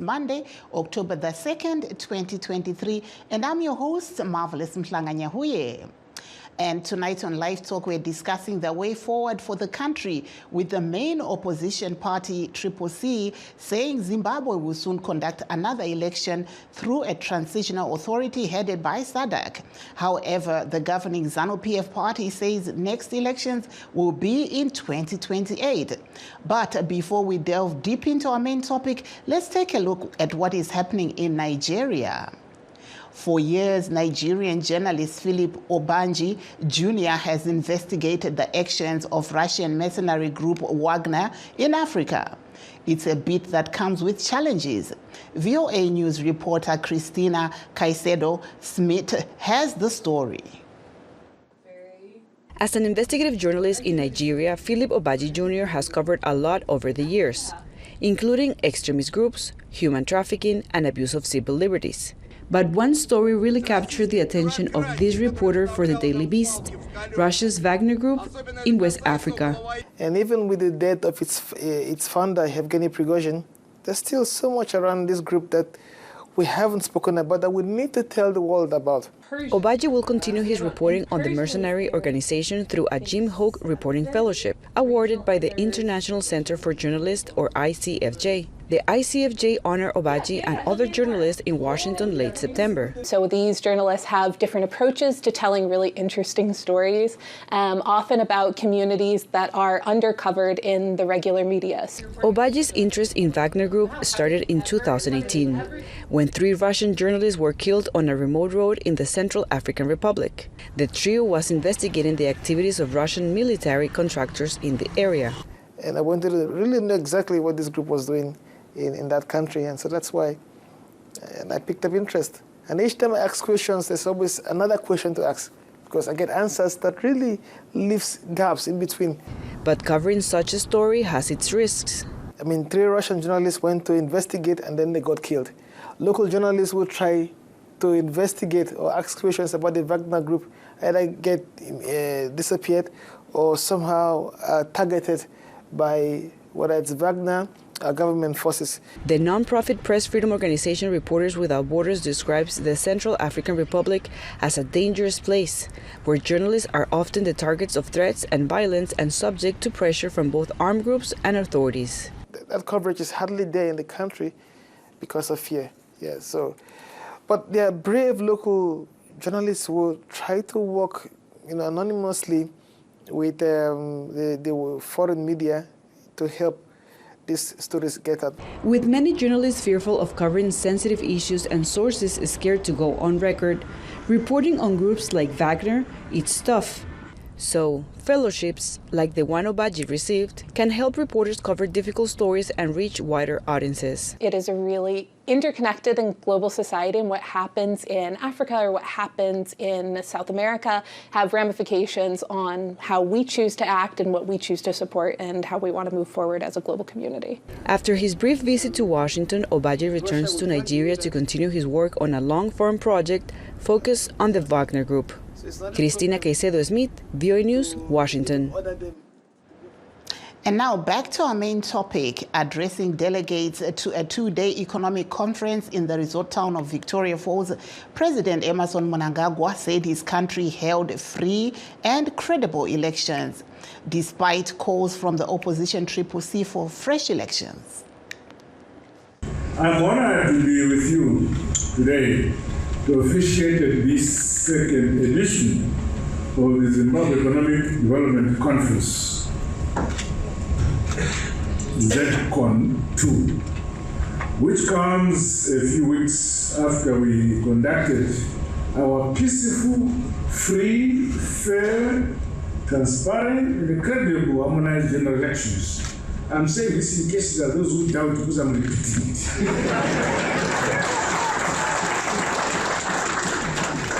Monday, October the 2nd, 2023, and I'm your host, Marvelous Mhlanganyahuye. And tonight on LiveTalk, we're discussing the way forward for the country, with the main opposition party, CCC, saying Zimbabwe will soon conduct another election through a transitional authority headed by SADC. However, the governing ZANU-PF party says next elections will be in 2028. But before we delve deep into our main topic, let's take a look at what is happening in Nigeria. For years, Nigerian journalist Philip Obanji Jr. has investigated the actions of Russian mercenary group Wagner in Africa. It's a bit that comes with challenges. VOA News reporter Christina Caicedo-Smith has the story. As an investigative journalist in Nigeria, Philip Obanji Jr. has covered a lot over the years, including extremist groups, human trafficking, and abuse of civil liberties. But one story really captured the attention of this reporter for the Daily Beast: Russia's Wagner Group in West Africa. And even with the death of its founder, Yevgeny Prigozhin, there's still so much around this group that we haven't spoken about that we need to tell the world about. Obanji will continue his reporting on the mercenary organization through a Jim Hogue Reporting Fellowship, awarded by the International Center for Journalists, or ICFJ. The ICFJ honored Obanji and other journalists in Washington late September. So these journalists have different approaches to telling really interesting stories, often about communities that are undercovered in the regular media. Obanji's interest in Wagner Group started in 2018, when 3 Russian journalists were killed on a remote road in the Central African Republic. The trio was investigating the activities of Russian military contractors in the area. And I wanted to really know exactly what this group was doing in that country, and so that's why I picked up interest. And each time I ask questions, there's always another question to ask, because I get answers that really leaves gaps in between. But covering such a story has its risks. I mean, 3 Russian journalists went to investigate and then they got killed. Local journalists will try to investigate or ask questions about the Wagner Group, either get disappeared or somehow targeted by whether it's Wagner, government forces. The non-profit press freedom organization Reporters Without Borders describes the Central African Republic as a dangerous place, where journalists are often the targets of threats and violence and subject to pressure from both armed groups and authorities. That coverage is hardly there in the country because of fear. Yeah, so, but there are brave local journalists who will try to work, anonymously with the foreign media to help these stories get out. With many journalists fearful of covering sensitive issues and sources scared to go on record, reporting on groups like Wagner, it's tough. So, fellowships, like the one Obanji received, can help reporters cover difficult stories and reach wider audiences. It is a really interconnected and global society, and what happens in Africa or what happens in South America have ramifications on how we choose to act and what we choose to support and how we want to move forward as a global community. After his brief visit to Washington, Obanji returns to Nigeria to continue his work on a long-form project focused on the Wagner Group. Christina Caicedo-Smith, VOA News, Washington. And now back to our main topic, addressing delegates to a 2-day economic conference in the resort town of Victoria Falls. President Emmerson Mnangagwa said his country held free and credible elections, despite calls from the opposition CCC for fresh elections. I'm honored to be with you today to officiate this 2nd edition of the Zimbabwe Economic Development Conference, ZCON 2, which comes a few weeks after we conducted our peaceful, free, fair, transparent, and credible harmonized general elections. I'm saying this in case there are those who doubt because I'm repeating it.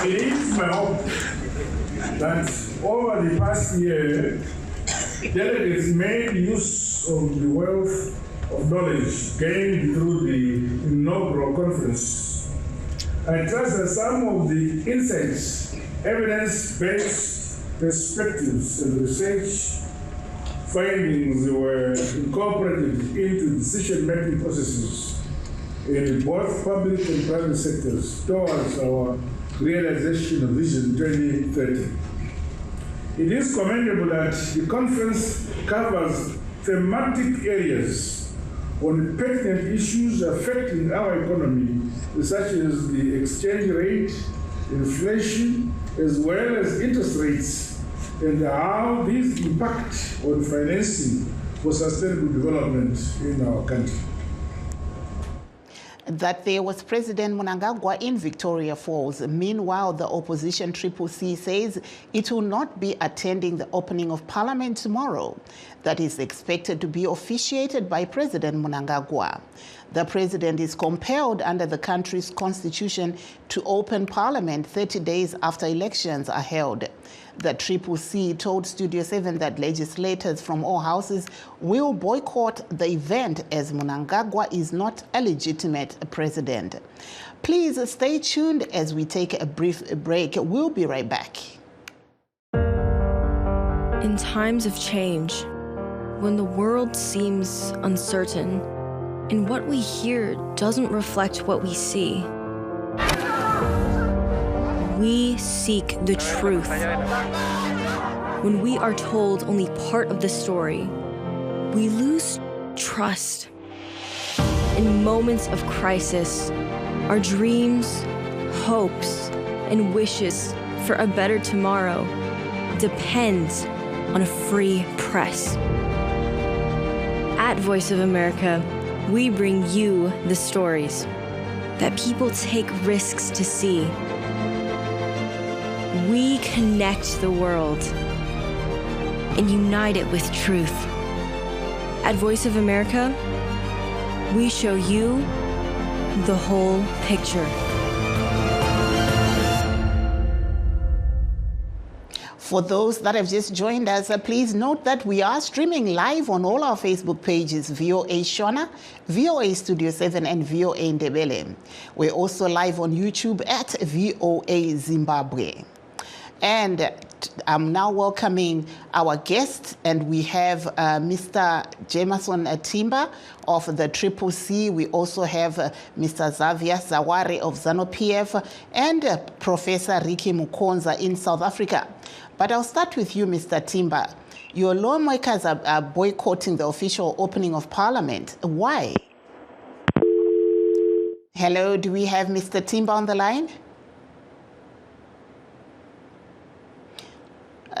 It is my hope that over the past year, delegates made use of the wealth of knowledge gained through the inaugural conference. I trust that some of the insights, evidence-based perspectives, and research findings were incorporated into decision-making processes in both public and private sectors towards our realization of Vision 2030. It is commendable that the conference covers thematic areas on pertinent issues affecting our economy, such as the exchange rate, inflation, as well as interest rates, and how these impact on financing for sustainable development in our country. That there was President Mnangagwa in Victoria Falls. Meanwhile, the opposition CCC says it will not be attending the opening of Parliament tomorrow. That is expected to be officiated by President Mnangagwa. The president is compelled under the country's constitution to open Parliament 30 days after elections are held. The CCC told Studio 7 that legislators from all houses will boycott the event as Mnangagwa is not a legitimate president. Please stay tuned as we take a brief break. We'll be right back. In times of change, when the world seems uncertain and what we hear doesn't reflect what we see, we seek the truth. When we are told only part of the story, we lose trust. In moments of crisis, our dreams, hopes, and wishes for a better tomorrow depends on a free press. At Voice of America, we bring you the stories that people take risks to see. We connect the world and unite it with truth. At Voice of America, we show you the whole picture. For those that have just joined us, please note that we are streaming live on all our Facebook pages, VOA Shona, VOA Studio 7, and VOA Ndebele. We're also live on YouTube at VOA Zimbabwe. And I'm now welcoming our guest, and we have Mr. Jameson Timba of the CCC. We also have Mr. Xavier Zaware of ZANU-PF and Professor Ricky Mukonza in South Africa. But I'll start with you, Mr. Timba. Your lawmakers are boycotting the official opening of Parliament. Why? Hello, do we have Mr. Timba on the line?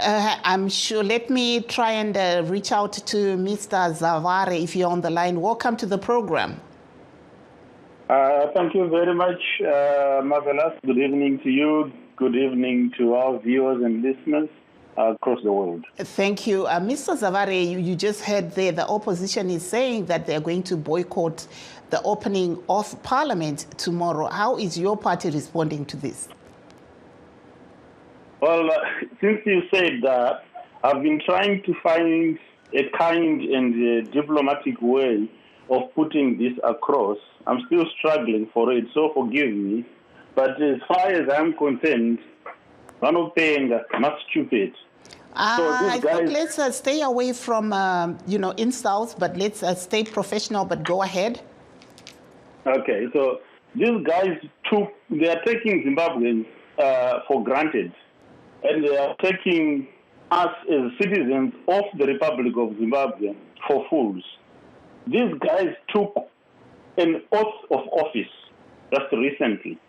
I'm sure. Let me try and reach out to Mr. Zavare if you're on the line. Welcome to the program. Thank you very much, Marvelous. Good evening to you. Good evening to our viewers and listeners across the world. Thank you. Mr. Zavare, you just heard there the opposition is saying that they're going to boycott the opening of Parliament tomorrow. How is your party responding to this? Well, since you said that, I've been trying to find a kind and diplomatic way of putting this across. I'm still struggling for it, so forgive me. But as far as I'm concerned, one of things not stupid. I think let's stay away from insults, but let's stay professional. But go ahead. Okay, so these guys they are taking Zimbabweans for granted. And they are taking us as citizens of the Republic of Zimbabwe for fools. These guys took an oath of office just recently,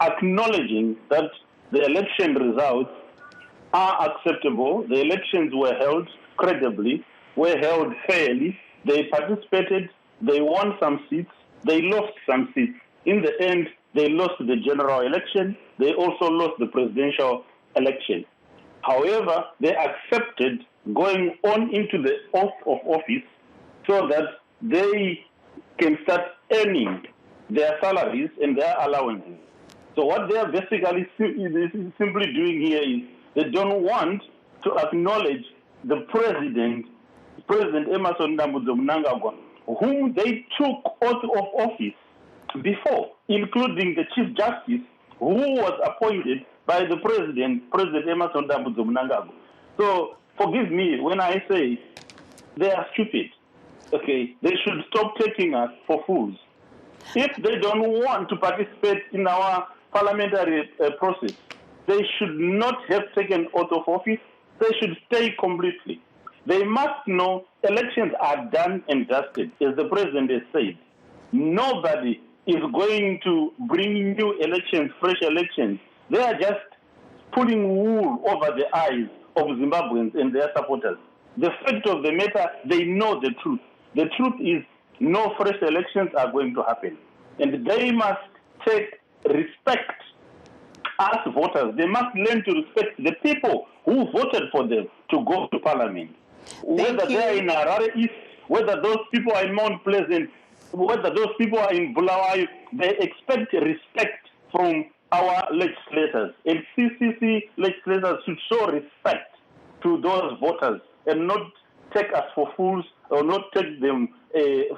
acknowledging that the election results are acceptable. The elections were held credibly, were held fairly. They participated. They won some seats. They lost some seats. In the end, they lost the general election. They also lost the presidential election. However, they accepted going on into the oath of office so that they can start earning their salaries and their allowances. So what they are basically simply doing here is they don't want to acknowledge the President Emmerson Mnangagwa, whom they took oath of office before, including the Chief Justice, who was appointed by the President Emmerson Mnangagwa. So forgive me when I say they are stupid. Okay, they should stop taking us for fools. If they don't want to participate in our parliamentary process, they should not have taken oath of office. They should stay completely. They must know elections are done and dusted, as the president has said. Nobody is going to bring new elections, fresh elections. They are just pulling wool over the eyes of Zimbabweans and their supporters. The fact of the matter, they know the truth. The truth is no fresh elections are going to happen. And they must take respect as voters. They must learn to respect the people who voted for them to go to parliament. Whether they are in Harare East, whether those people are in Mount Pleasant, whether those people are in Bulawayo, they expect respect from our legislators. And CCC legislators should show respect to those voters and not take us for fools or not take them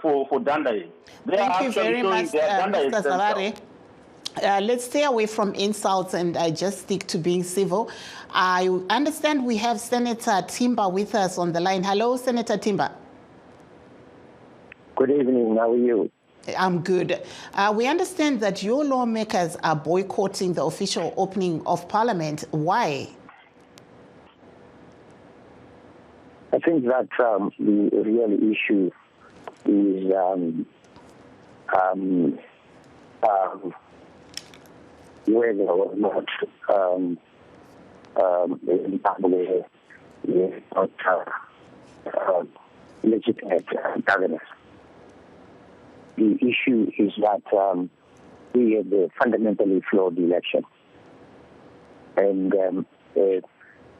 for dandaying. Thank you very much, Mr. Zavare. Let's stay away from insults and just stick to being civil. I understand we have Senator Timba with us on the line. Hello, Senator Timba. Good evening. How are you? I'm good. We understand that your lawmakers are boycotting the official opening of Parliament. Why? I think that the real issue is whether or not Zimbabwe is not legitimate governance. The issue is that we had a fundamentally flawed election. And an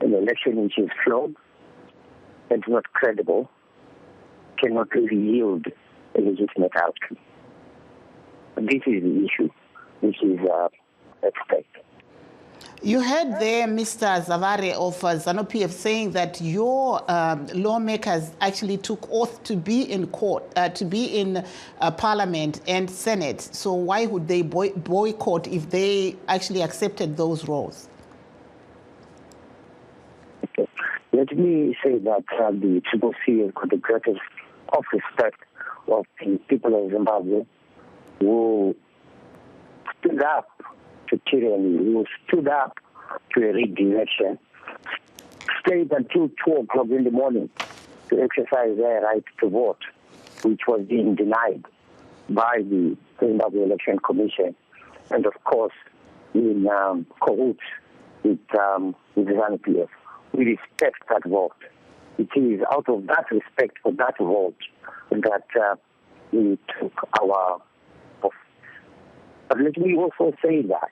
election which is flawed and not credible cannot really yield a legitimate outcome. This is the issue, which is at stake. You heard there Mr. Zavare of ZANU-PF saying that your lawmakers actually took oath to be in court, to be in Parliament and Senate. So why would they boycott if they actually accepted those roles? Okay. Let me say that the Triple C has got the greatest of respect of the people of Zimbabwe who stood up to tyranny, who stood up to a rigged election, stayed until 2 o'clock in the morning to exercise their right to vote, which was being denied by the Zimbabwe Election Commission, and of course in cahoots with the ZANU-PF. We respect that vote. It is out of that respect for that vote that we took our oath. But let me also say that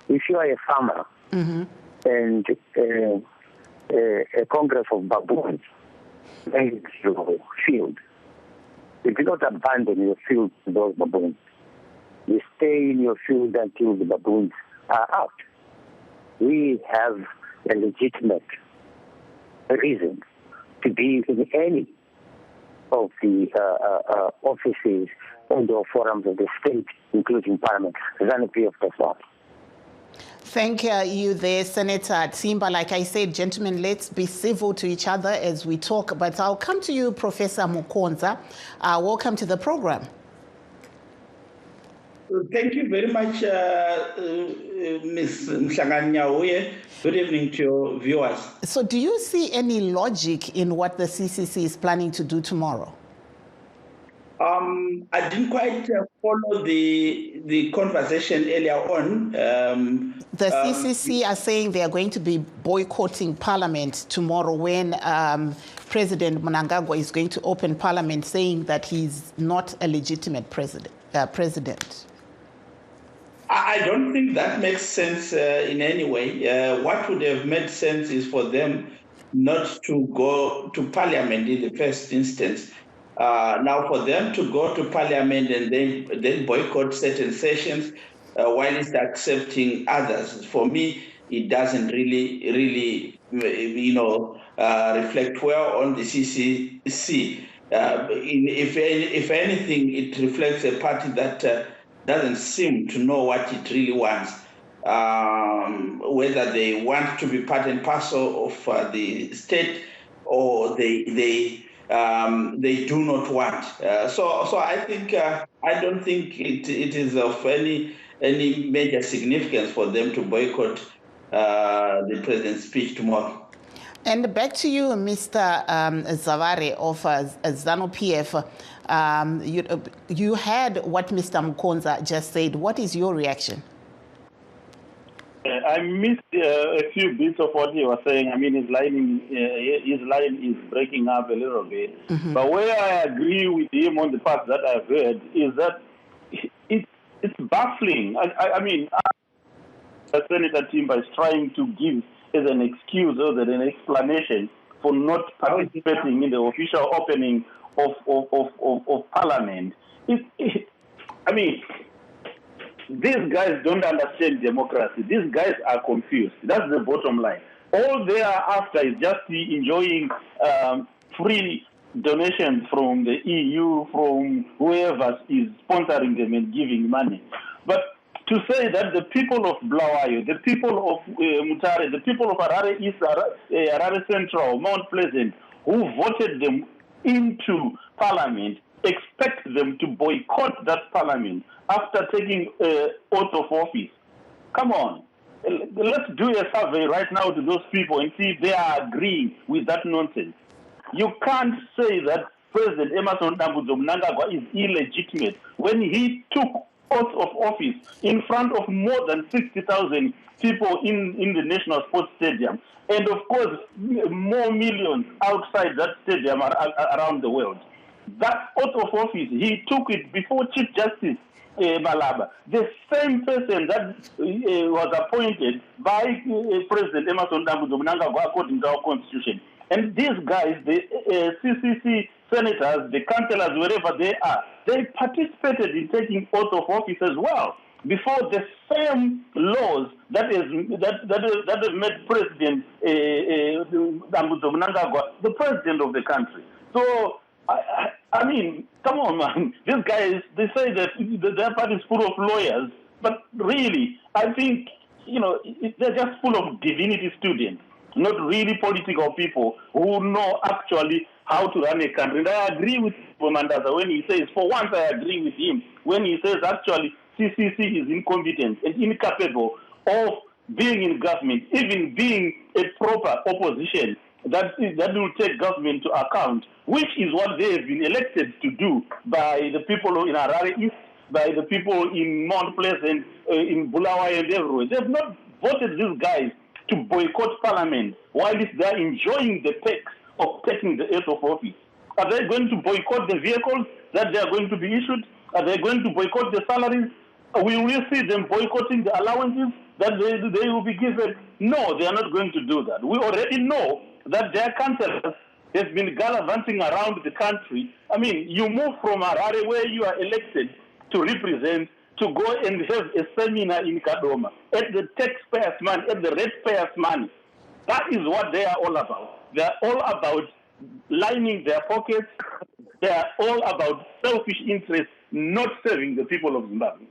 if you are a farmer and a congress of baboons in your field, you do not abandon your field to those baboons. You stay in your field until the baboons are out. We have a legitimate reason to be in any of the offices and or forums of the state, including Parliament. ZANU-PF does not. Thank you there, Senator Timba. Like I said, gentlemen, let's be civil to each other as we talk. But I'll come to you, Professor Mukonza. Welcome to the program. Thank you very much, Ms. Mhlanganya. Good evening to your viewers. So do you see any logic in what the CCC is planning to do tomorrow? I didn't quite follow the conversation earlier on. The CCC are saying they are going to be boycotting Parliament tomorrow when President Mnangagwa is going to open Parliament, saying that he's not a legitimate president. I don't think that makes sense in any way. What would have made sense is for them not to go to Parliament in the first instance. Now, for them to go to Parliament and then boycott certain sessions while it's accepting others, for me, it doesn't really reflect well on the CCC. If anything, it reflects a party that doesn't seem to know what it really wants, whether they want to be part and parcel of the state or they they do not want. So I think I don't think it is of any major significance for them to boycott the president's speech tomorrow. And back to you, Mr. Zavare of ZANU-PF. You heard what Mr. Mukonza just said. What is your reaction? I missed a few bits of what he was saying. I mean, his line is breaking up a little bit. Mm-hmm. But where I agree with him on the part that I've heard is that it's baffling. I mean, Senator Timber is trying to give as an excuse or as an explanation for not participating in the official opening of Parliament. I mean, these guys don't understand democracy. These guys are confused. That's the bottom line. All they are after is just enjoying free donations from the EU, from whoever is sponsoring them and giving money. But to say that the people of Bulawayo, the people of Mutare, the people of Harare East, Harare Central, Mount Pleasant, who voted them into Parliament, expect them to boycott that Parliament after taking oath of office. Come on. Let's do a survey right now to those people and see if they are agreeing with that nonsense. You can't say that President Emmerson Mnangagwa is illegitimate when he took oath of office in front of more than 60,000 people in the National Sports Stadium. And of course, more millions outside that stadium around the world. That oath of office, he took it before Chief Justice Malaba, the same person that was appointed by President Emmerson Mnangagwa according to our constitution. And these guys, the CCC senators, the councillors, wherever they are, they participated in taking oath of office as well before the same laws that have made President Mnangagwa the president of the country. So, I mean, come on, man. These guys, they say that their party is full of lawyers, but really, I think, they're just full of divinity students, not really political people who know actually how to run a country. And I agree with Mandaza when he says, for once I agree with him, when he says actually CCC is incompetent and incapable of being in government, even being a proper opposition that will take government to account, which is what they have been elected to do by the people in Harare East, by the people in Mount Pleasant, in Bulawayo and everywhere. They have not voted these guys to boycott Parliament while they're enjoying the perks of taking the oath of office. Are they going to boycott the vehicles that they are going to be issued? Are they going to boycott the salaries? Will we see them boycotting the allowances that they will be given? No, they are not going to do that. We already know that their councillors have been gallivanting around the country. I mean, you move from Harare, where you are elected to represent, to go and have a seminar in Kadoma at the taxpayers' money, at the ratepayers' money. That is what they are all about. They are all about lining their pockets. They are all about selfish interests, not serving the people of Zimbabwe.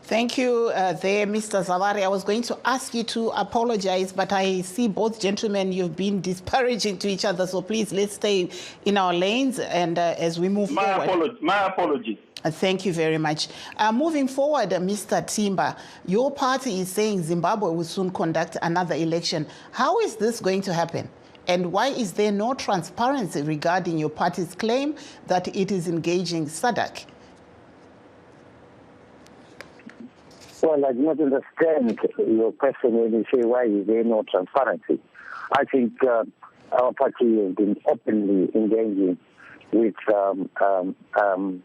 Thank you there, Mr. Zavare. I was going to ask you to apologize, but I see both gentlemen, you've been disparaging to each other, so please, let's stay in our lanes and as we move forward. My apologies. Thank you very much. Moving forward, Mr. Timber, your party is saying Zimbabwe will soon conduct another election. How is this going to happen? And why is there no transparency regarding your party's claim that it is engaging SADC? Well, I do not understand your question when you say why is there no transparency. I think our party has been openly engaging with the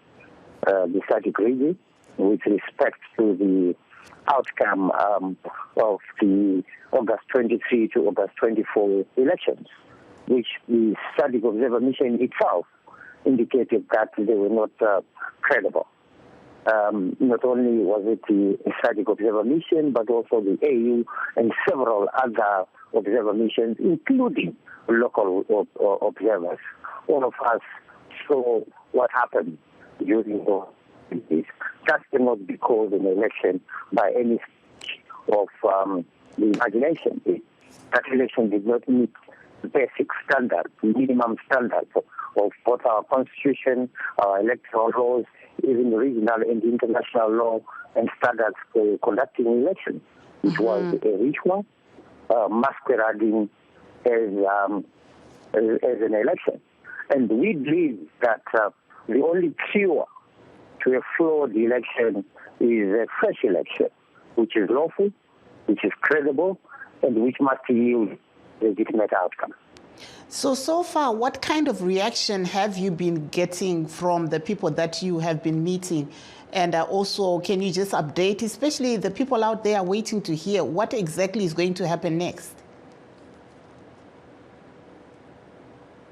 SADC region with respect to the outcome of the August 23 to August 24 elections, which the SADC Observer Mission itself indicated that they were not credible. Not only was it the SADC Observer Mission, but also the AU and several other observer missions, including local observers. All of us saw what happened during this. That cannot be called an election by any of the imagination. That election did not meet the basic standards, minimum standards of both our constitution, our electoral laws, even regional and international law and standards for conducting elections, which was a ritual masquerading as an election. And we believe that the only cure to a flawed election is a fresh election, which is lawful, which is credible, and which must yield legitimate outcome. So far, what kind of reaction have you been getting from the people that you have been meeting? And also, can you just update, especially the people out there waiting to hear what exactly is going to happen next?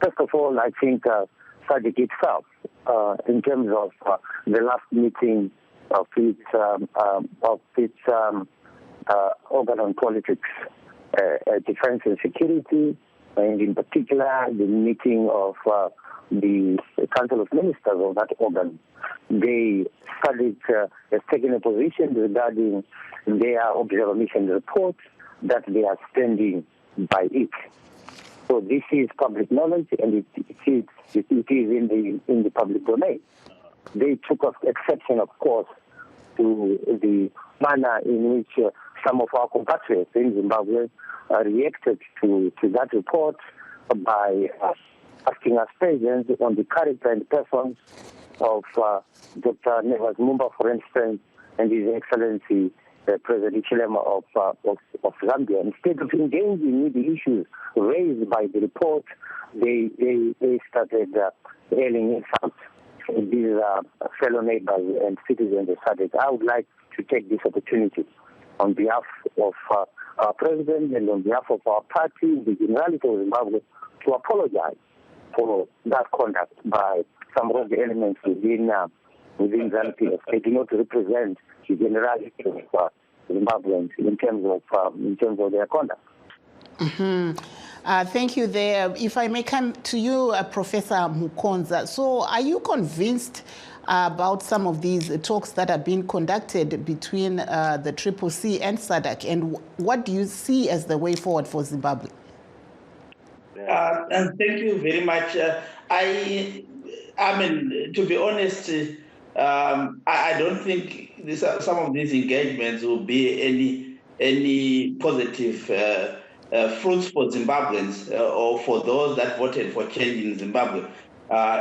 First of all, I think SADC itself, in terms of the last meeting of its organ on politics, defense and security, and in particular the meeting of the Council of Ministers of that organ, they has taken a position regarding their observation report that they are standing by it. So this is public knowledge, and it is in the public domain. They took exception, of course, to the manner in which some of our compatriots in Zimbabwe reacted to that report by asking us questions on the character and persons of Dr. Nevas Mumba, for instance, and His Excellency President Chilema of Zambia. Instead of engaging with the issues raised by the report, they started ailing insults. These fellow neighbors and citizens of SADC. I would like to take this opportunity on behalf of our president and on behalf of our party, the Generality of Zimbabwe, to apologize for that conduct by some rogue elements within ZANU-PF. They do not represent the generality of Zimbabweans in terms of their conduct. Thank you there. If I may come to you, Professor Mukonza. So are you convinced about some of these talks that are being conducted between the CCC and SADC, and what do you see as the way forward for Zimbabwe? And thank you very much. I mean, to be honest, I don't think some of these engagements will be any positive fruits for Zimbabweans or for those that voted for change in Zimbabwe,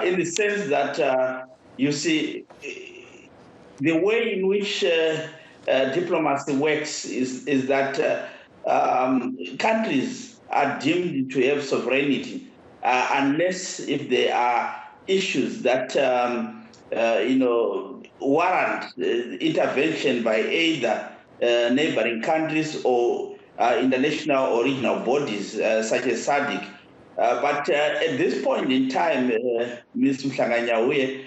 in the sense that you see the way in which diplomacy works is that countries are deemed to have sovereignty unless if there are issues that warrant intervention by either neighboring countries or international or regional bodies such as SADC. But at this point in time, Ms. Mhlanganya,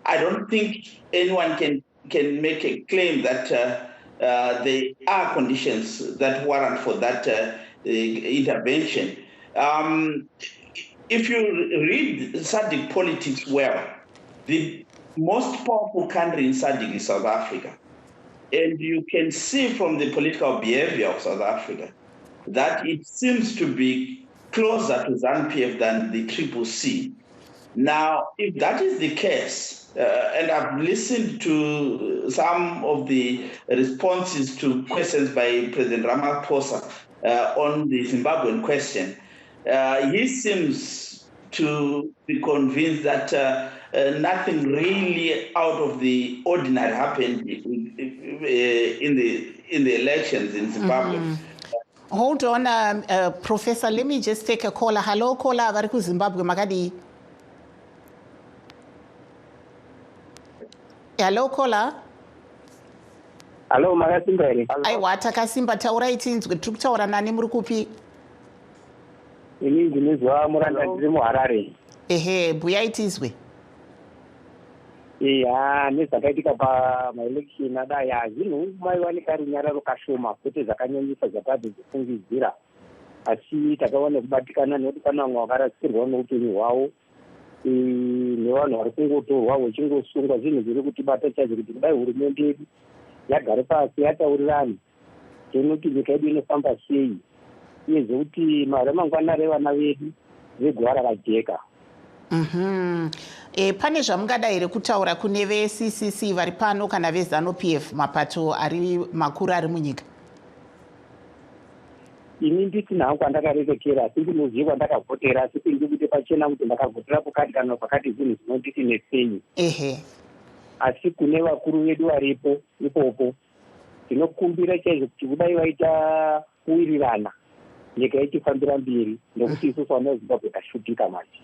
I don't think anyone can make a claim that there are conditions that warrant for that intervention. If you read SADC politics well, the most powerful country in SADC is South Africa. And you can see from the political behavior of South Africa that it seems to be closer to ZANU-PF than the CCC. Now, if that is the case, and I've listened to some of the responses to questions by President Ramaphosa on the Zimbabwean question, he seems to be convinced that nothing really out of the ordinary happened in the elections in Zimbabwe. Hold on, Professor. Let me just take a caller. Hello, caller. Variku Zimbabwe Magadi. Hello, caller. Hello, Magasimberi. Aiwa, takasimba taura itinzwe. Tukutaura nani muri kupi? Ini ndinizwa Muranda ndiri muHarare. Ehe, buya itizwe. Nezvakaitika pamaelection adaya zvinhu maiwanika runyararo kashoma kwete zvakanyanyisa zvakabve dzifungidzira, asi takaona kubatikana nekuti pana vamwe vakarasikirwa neupenyu hwavo nevanhu vari kungotorwa vachingosungwa. Zvinhu zviri kutibata chaizvo kuti kudai hurumende yedu yagare pasi yataurirana toona kuti nyika yedu inofamba sei, uyezve kuti ramangwana revana vedu zvegwara rajeka. Pane zvamungada here kutaura kune ve-CCC vari pano kana ve-ZANU-PF, mapato ari makuru ari munyika? Ini nditi nhangu kwandakareketera, asi ndinoziva kwandakavhotera, asi ndiri kuti pachena kuti ndakavhotera pakati kana pakati zvinhu zvinonditi nesenyi. Asi kune vakuru vedu varipo ipopo, tinokumbira chaizvo kuti kudai vaita kuwirirana nyika ichifambira mberi, nekuti isusu vana veZimbabwe tashutika manje.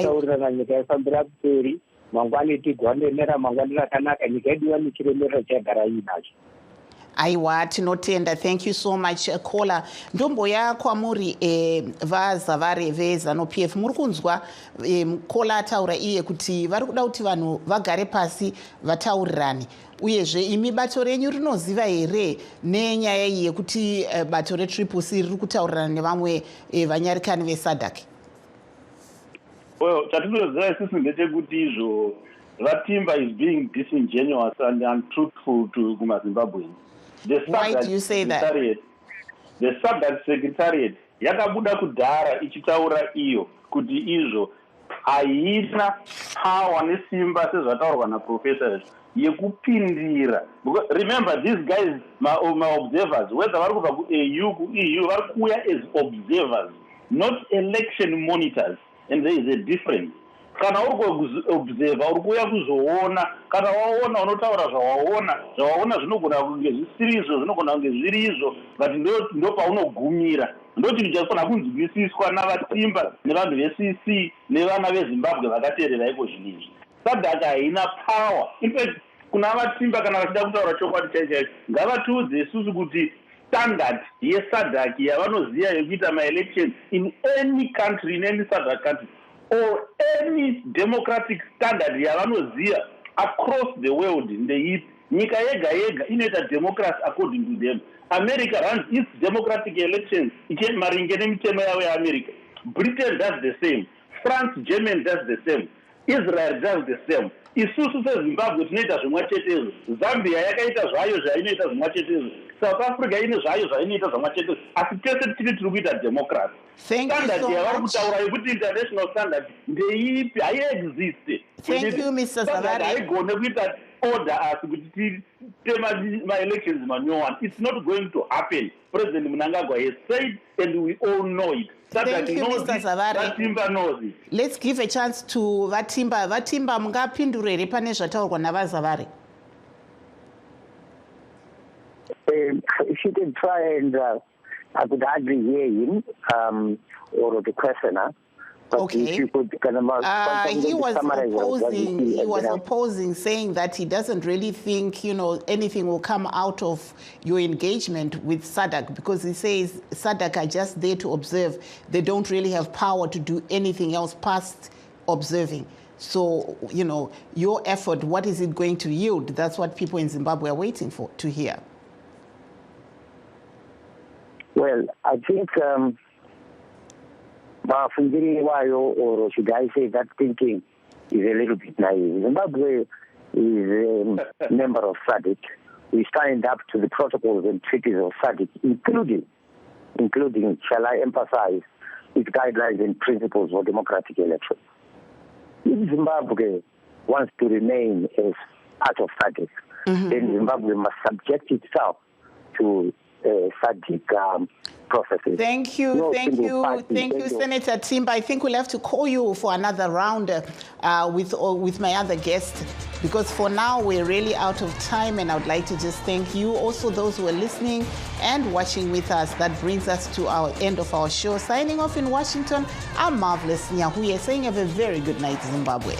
Taurirana nyika ifambira mberi, mangwani tigwandenera mangwani rakanaka, nyika yedu yanichiremerera chagara inacho. Aiwa, tinotenda. Thank you so much, Kola. Ndomboya kwamuri vaZavari veZANU-PF, muri kunzwa Kola ataura iye kuti vari kuda kuti vanhu vagare pasi vataurirane. Uyezve imi bato renyu rinoziva here nenyaya iyi yekuti bato reTriple-C riri kutaurirana nevamwe vanyarikani veSADC? Well, chatinoziva isusu ndechekuti izvo Vatimba is being disingenuous and untruthful to kumaZimbabweans. Why do you say that? The SADC Secretariat yakabuda kudhara ichitaura iyo kuti izvo haina power nesimba sezvataurwa naprofessors yekupindira. Remember, these guys, my observers, whether vari kubva kuAU kuEU, vari kuuya as observers, not election monitors, and there is a difference. Kana uri kuobserva uri kuuya kuzoona, kana waona unotaura zvawaona zvinogona kunge zvisiri izvo, zvinogona kunge zviri izvo, but ndo paunogumira. Ndoti ndichafanira kunzwisiswa navatimba nevanhu veCC nevana veZimbabwe vakateerera iko zvinizvi. SADC haina power. In fact, kuna vatimba kana vachida kutaura chokwadi chaicho ngavatiudze isusu kuti standard yeSADC yavanoziva yekuita ma-election in any country, in any SADC country, or any democratic standard yavanoziva across the world, nyika yega yega inoita democracy according to them. America runs its democratic elections maringe nemitemo yavo yeAmerica. Britain does the same. France, Germany does the same. Israel does the same. Isusu seZimbabwe tinoita zvimwe chetezvo. Zambia yakaita zvayo zvainoita zvimwe chetezvo. South Africa ine zvayo zvainoita zvimwe chetezvo. Asi tese tiri kuita democracy. Standard yavari kutaura yekuti international standard ndeipi haiexist. Thank you, Mr. Zavari. Haigone kuita order asi kuti ma-elections manyowani. It's not going to happen. President Mnangagwa has said, and we all know it. Thank you, Mr. Zavari. Vatimba knows it. Let's give a chance to Vatimba. Vatimba, mungapindure here pane zvataurwa navaZavari. If you can try and I could hardly hear him or the questioner. Okay. He was opposing, saying that he doesn't really think, anything will come out of your engagement with SADC, because he says SADC are just there to observe. They don't really have power to do anything else past observing. So, your effort, what is it going to yield? That's what people in Zimbabwe are waiting for to hear. Well, I think or should I say that thinking is a little bit naive. Zimbabwe is a member of SADC. We signed up to the protocols and treaties of SADC, including, shall I emphasize, its guidelines and principles for democratic elections. If Zimbabwe wants to remain as part of SADC, then Zimbabwe must subject itself to SADC processes. Thank you, Senator Timba. I think we'll have to call you for another round with my other guest, because for now we're really out of time, and I would like to just thank you, also those who are listening and watching with us. That brings us to our end of our show. Signing off in Washington, I'm Marvelous Nyahuye, saying have a very good night, Zimbabwe.